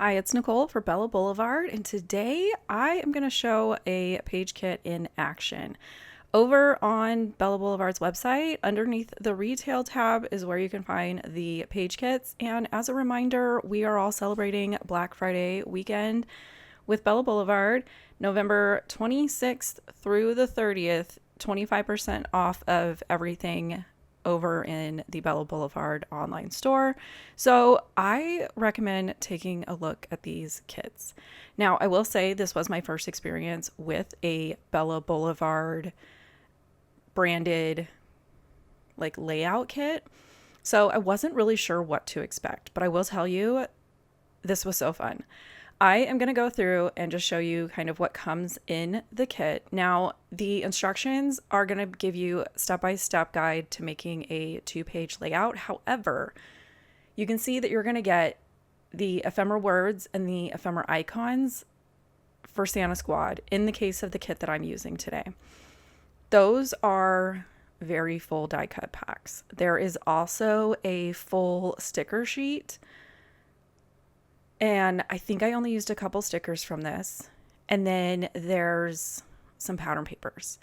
Hi, it's Nicole for Bella Boulevard, and today I am going to show a page kit in action. Over on Bella Boulevard's website, underneath the retail tab is where you can find the page kits. And as a reminder, we are all celebrating Black Friday weekend with Bella Boulevard, November 26th through the 30th, 25% off of everything over in the Bella Boulevard online store. So I recommend taking a look at these kits. Now, I will say this was my first experience with a Bella Boulevard branded like layout kit. So I wasn't really sure what to expect, but I will tell you this was so fun. I am going to go through and just show you kind of what comes in the kit. Now, the instructions are going to give you step-by-step guide to making a 2-page layout. However, you can see that you're going to get the ephemera words and the ephemera icons for Santa Squad in the case of the kit that I'm using today. Those are very full die cut packs. There is also a full sticker sheet. And I think I only used a couple stickers from this. And then there's some pattern papers.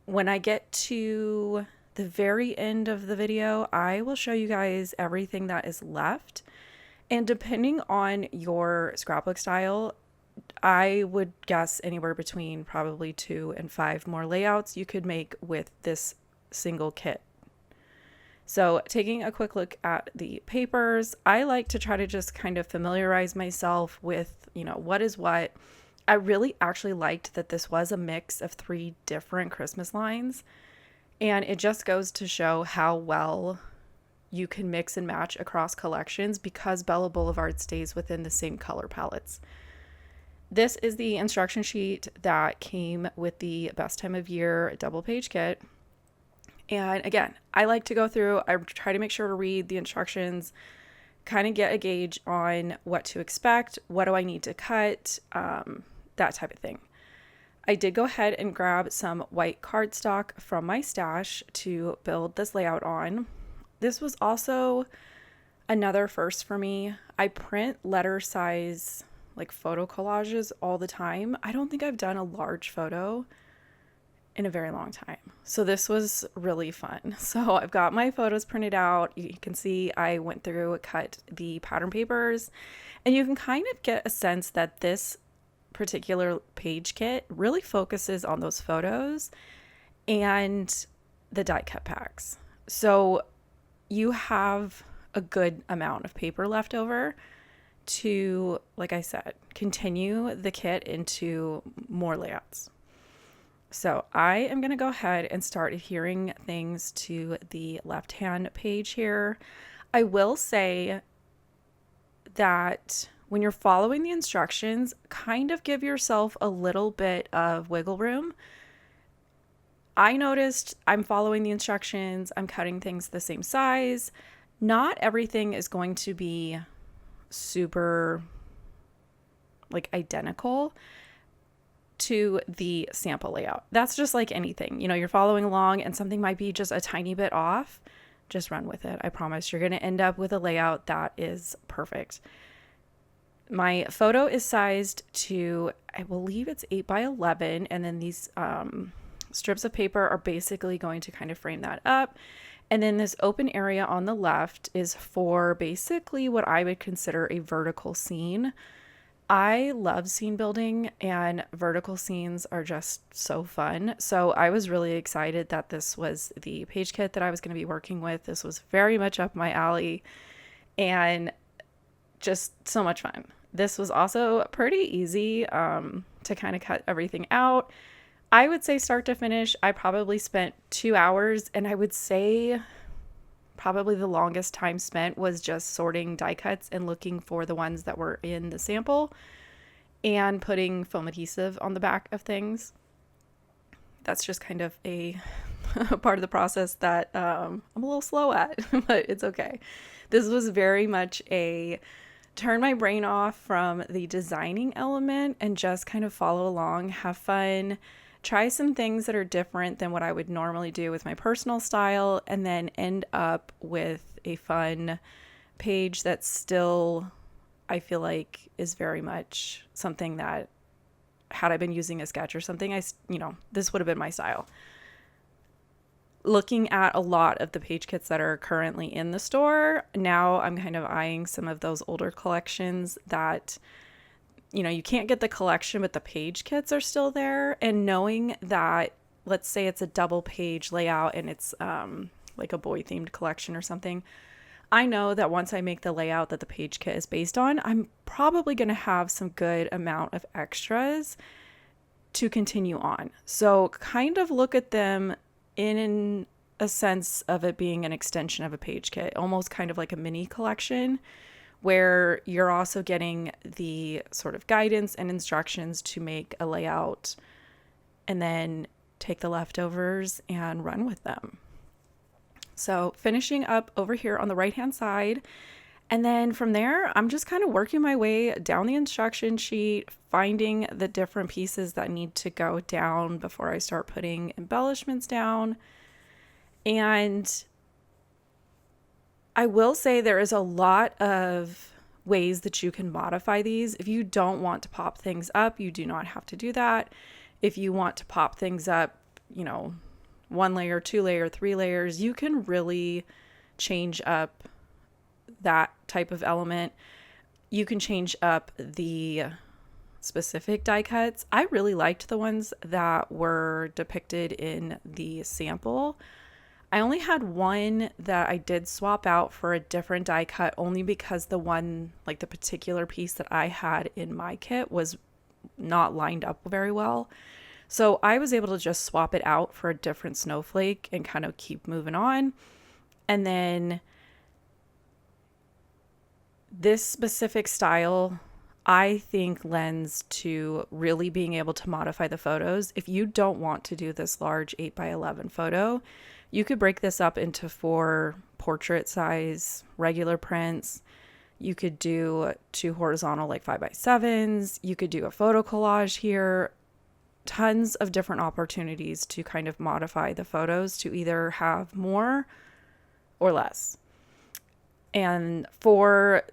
When I get to the very end of the video, I will show you guys everything that is left. And depending on your scrapbook style, I would guess anywhere between probably 2 and 5 more layouts you could make with this single kit. So taking a quick look at the papers, I like to try to just kind of familiarize myself with, what is what. I really actually liked that this was a mix of 3 different Christmas lines, and it just goes to show how well you can mix and match across collections because Bella Boulevard stays within the same color palettes. This is the instruction sheet that came with the Best Time of Year double page kit. And again, I like to go through, I try to make sure to read the instructions, kind of get a gauge on what to expect, what do I need to cut, that type of thing. I did go ahead and grab some white cardstock from my stash to build this layout on. This was also another first for me. I print letter size like photo collages all the time. I don't think I've done a large photo in a very long time. So this was really fun. So I've got my photos printed out. You can see I went through, cut the pattern papers, and you can kind of get a sense that this particular page kit really focuses on those photos and the die cut packs. So you have a good amount of paper left over to, like I said, continue the kit into more layouts. So I am going to go ahead and start adhering things to the left-hand page here. I will say that when you're following the instructions, kind of give yourself a little bit of wiggle room. I noticed I'm following the instructions, I'm cutting things the same size. Not everything is going to be super identical to the sample layout. That's just like anything. You're following along and something might be just a tiny bit off. Just run with it. I promise you're going to end up with a layout that is perfect. My photo is sized to, I believe it's 8x11, and then these strips of paper are basically going to kind of frame that up. And then this open area on the left is for basically what I would consider a vertical scene. I love scene building, and vertical scenes are just so fun. So I was really excited that this was the page kit that I was going to be working with. This was very much up my alley and just so much fun. This was also pretty easy to kind of cut everything out. I would say start to finish, I probably spent 2 hours, and I would say probably the longest time spent was just sorting die cuts and looking for the ones that were in the sample and putting foam adhesive on the back of things. That's just kind of a part of the process that I'm a little slow at, but it's okay. This was very much a turn my brain off from the designing element and just kind of follow along, have fun, try some things that are different than what I would normally do with my personal style, and then end up with a fun page that's still, I feel like is very much something that, had I been using a sketch or something, this would have been my style. Looking at a lot of the page kits that are currently in the store, now I'm kind of eyeing some of those older collections that, you can't get the collection, but the page kits are still there. And knowing that, let's say it's a double page layout and it's like a boy themed collection or something, I know that once I make the layout that the page kit is based on, I'm probably going to have some good amount of extras to continue on. So kind of look at them in a sense of it being an extension of a page kit, almost kind of like a mini collection, where you're also getting the sort of guidance and instructions to make a layout and then take the leftovers and run with them. So finishing up over here on the right hand side. And then from there, I'm just kind of working my way down the instruction sheet, finding the different pieces that need to go down before I start putting embellishments down. And I will say there is a lot of ways that you can modify these. If you don't want to pop things up, you do not have to do that. If you want to pop things up, 1 layer, 2 layer, 3 layers, you can really change up that type of element. You can change up the specific die cuts. I really liked the ones that were depicted in the sample. I only had one that I did swap out for a different die cut, only because the one, like the particular piece that I had in my kit, was not lined up very well. So I was able to just swap it out for a different snowflake and kind of keep moving on. And then this specific style, I think, lends to really being able to modify the photos. If you don't want to do this large 8x11 photo, you could break this up into 4 portrait size regular prints. You could do 2 horizontal like 5x7s. You could do a photo collage here. Tons of different opportunities to kind of modify the photos to either have more or less. And for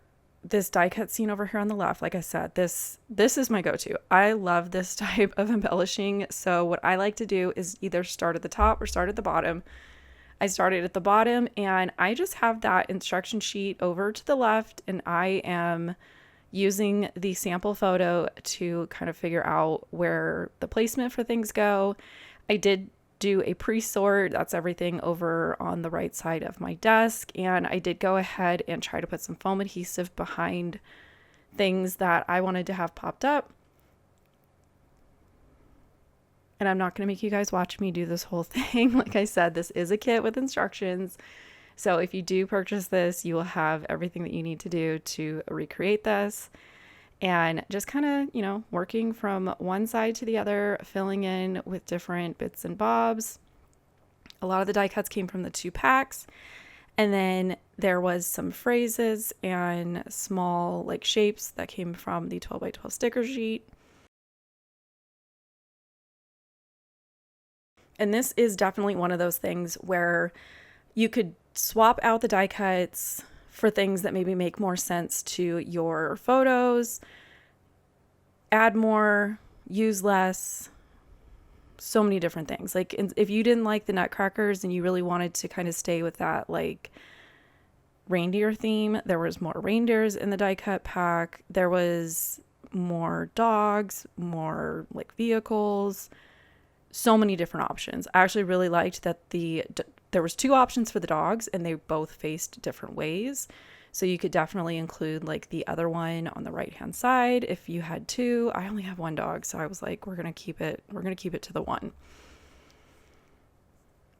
this die cut scene over here on the left, like I said, this is my go-to. I love this type of embellishing. So what I like to do is either start at the top or start at the bottom. I started at the bottom and I just have that instruction sheet over to the left, and I am using the sample photo to kind of figure out where the placement for things go. I did do a pre-sort. That's everything over on the right side of my desk. And I did go ahead and try to put some foam adhesive behind things that I wanted to have popped up. And I'm not going to make you guys watch me do this whole thing. Like I said, this is a kit with instructions. So if you do purchase this, you will have everything that you need to do to recreate this. And just kind of, working from one side to the other, filling in with different bits and bobs. A lot of the die cuts came from the 2 packs. And then there was some phrases and small like shapes that came from the 12x12 sticker sheet. And this is definitely one of those things where you could swap out the die cuts for things that maybe make more sense to your photos, add more, use less, so many different things. Like if you didn't like the nutcrackers and you really wanted to kind of stay with that like reindeer theme, there was more reindeers in the die cut pack. There was more dogs, more like vehicles, so many different options. I actually really liked that there was 2 options for the dogs and they both faced different ways. So you could definitely include like the other one on the right hand side if you had 2. I only have 1 dog, so I was like, we're going to keep it to the 1.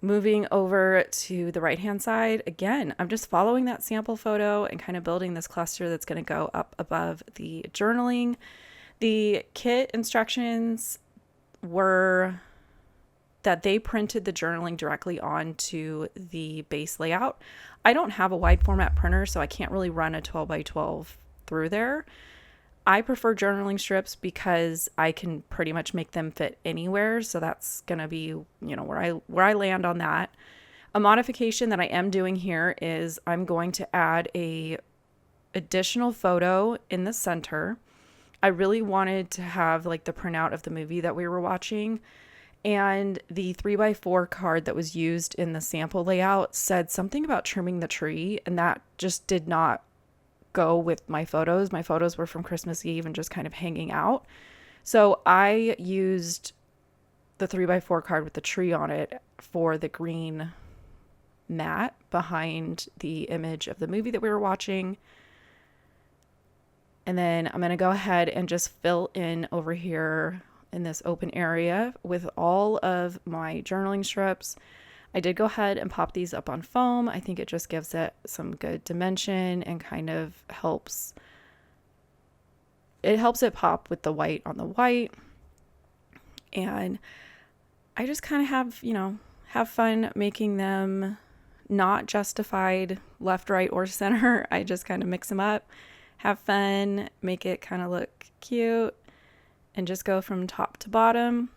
Moving over to the right hand side, again, I'm just following that sample photo and kind of building this cluster that's going to go up above the journaling. The kit instructions were that they printed the journaling directly onto the base layout. I don't have a wide format printer, so I can't really run a 12x12 through there. I prefer journaling strips because I can pretty much make them fit anywhere. So that's going to be, where I land on that. A modification that I am doing here is I'm going to add a additional photo in the center. I really wanted to have like the printout of the movie that we were watching. And the 3x4 card that was used in the sample layout said something about trimming the tree, and that just did not go with my photos. My photos were from Christmas Eve and just kind of hanging out. So I used the 3x4 card with the tree on it for the green mat behind the image of the movie that we were watching. And then I'm going to go ahead and just fill in over here in this open area with all of my journaling strips. I did go ahead and pop these up on foam. I think it just gives it some good dimension and kind of helps it pop with the white on the white. And I just kind of have fun making them not justified left, right, or center. I just kind of mix them up, have fun, make it kind of look cute, and just go from top to bottom.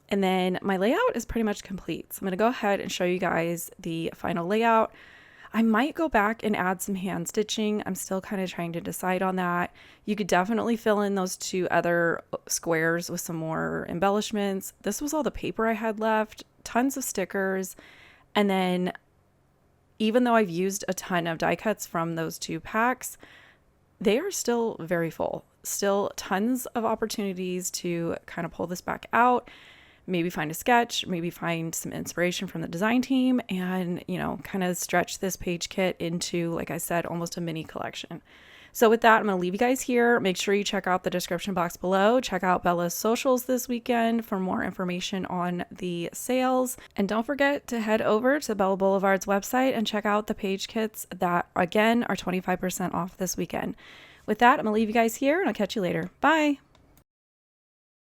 And then my layout is pretty much complete. So I'm going to go ahead and show you guys the final layout. I might go back and add some hand stitching. I'm still kind of trying to decide on that. You could definitely fill in those 2 other squares with some more embellishments. This was all the paper I had left, tons of stickers. And then even though I've used a ton of die cuts from those 2 packs, they are still very full. Still tons of opportunities to kind of pull this back out, maybe find a sketch, maybe find some inspiration from the design team, and, kind of stretch this page kit into, like I said, almost a mini collection. So with that, I'm going to leave you guys here. Make sure you check out the description box below. Check out Bella's socials this weekend for more information on the sales. And don't forget to head over to Bella Boulevard's website and check out the page kits that, again, are 25% off this weekend. With that, I'm going to leave you guys here, and I'll catch you later. Bye!